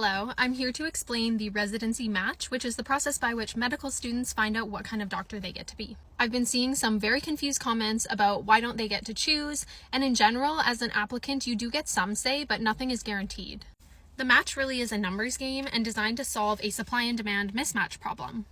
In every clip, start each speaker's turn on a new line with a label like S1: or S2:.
S1: Hello, I'm here to explain the residency match, which is the process by which medical students find out what kind of doctor they get to be. I've been seeing some very confused comments about why don't they get to choose, and in general, as an applicant, you do get some say, but nothing is guaranteed. The match really is a numbers game and designed to solve a supply and demand mismatch problem.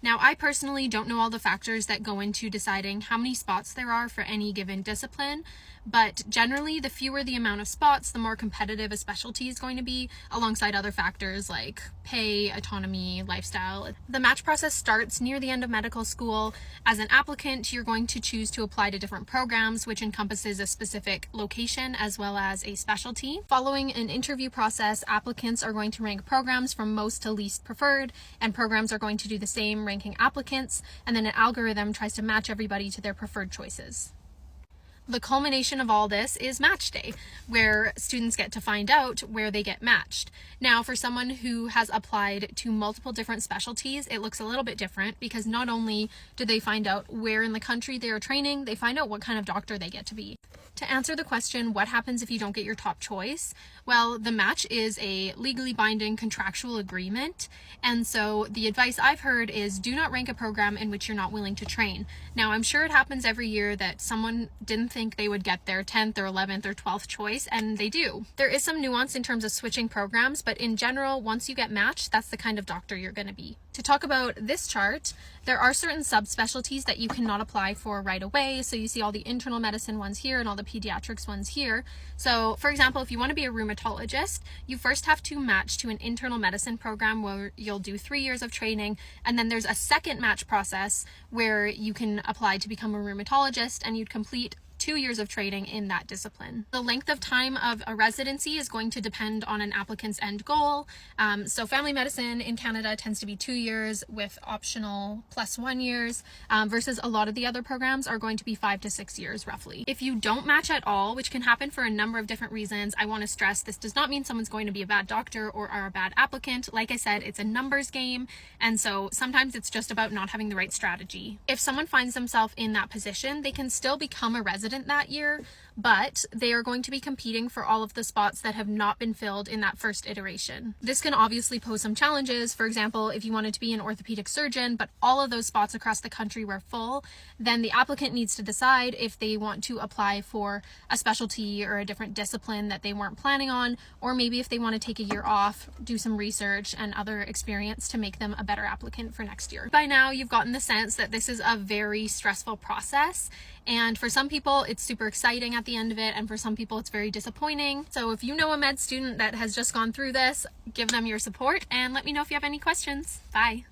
S1: Now, I personally don't know all the factors that go into deciding how many spots there are for any given discipline, but generally, the fewer the amount of spots, the more competitive a specialty is going to be, alongside other factors like pay, autonomy, lifestyle. The match process starts near the end of medical school. As an applicant, you're going to choose to apply to different programs, which encompasses a specific location as well as a specialty. Following an interview process, applicants are going to rank programs from most to least preferred, and programs are going to do the same, ranking applicants, and then an algorithm tries to match everybody to their preferred choices. The culmination of all this is match day, where students get to find out where they get matched. Now, for someone who has applied to multiple different specialties, it looks a little bit different because not only do they find out where in the country they are training, they find out what kind of doctor they get to be. To answer the question, what happens if you don't get your top choice? Well, the match is a legally binding contractual agreement, and so the advice I've heard is do not rank a program in which you're not willing to train. Now, I'm sure it happens every year that someone didn't think they would get their 10th or 11th or 12th choice, and they do. There is some nuance in terms of switching programs, but in general, once you get matched, that's the kind of doctor you're going to be. To talk about this chart, there are certain subspecialties that you cannot apply for right away. So you see all the internal medicine ones here and all the pediatrics ones here. So for example, if you want to be a rheumatologist, you first have to match to an internal medicine program where you'll do 3 years of training. And then there's a second match process where you can apply to become a rheumatologist and you'd complete 2 years of training in that discipline. The length of time of a residency is going to depend on an applicant's end goal. So family medicine in Canada tends to be 2 years with optional plus 1 years, versus a lot of the other programs are going to be 5 to 6 years roughly. If you don't match at all, which can happen for a number of different reasons, I want to stress this does not mean someone's going to be a bad doctor or are a bad applicant. Like I said, it's a numbers game, and so sometimes it's just about not having the right strategy. If someone finds themselves in that position, they can still become a resident that year, but they are going to be competing for all of the spots that have not been filled in that first iteration. This can obviously pose some challenges. For example, if you wanted to be an orthopedic surgeon, but all of those spots across the country were full, then the applicant needs to decide if they want to apply for a specialty or a different discipline that they weren't planning on, or maybe if they want to take a year off, do some research and other experience to make them a better applicant for next year. By now, you've gotten the sense that this is a very stressful process, and for some people, it's super exciting at the end of it, and for some people, it's very disappointing. So if you know a med student that has just gone through this, give them your support and let me know if you have any questions. Bye.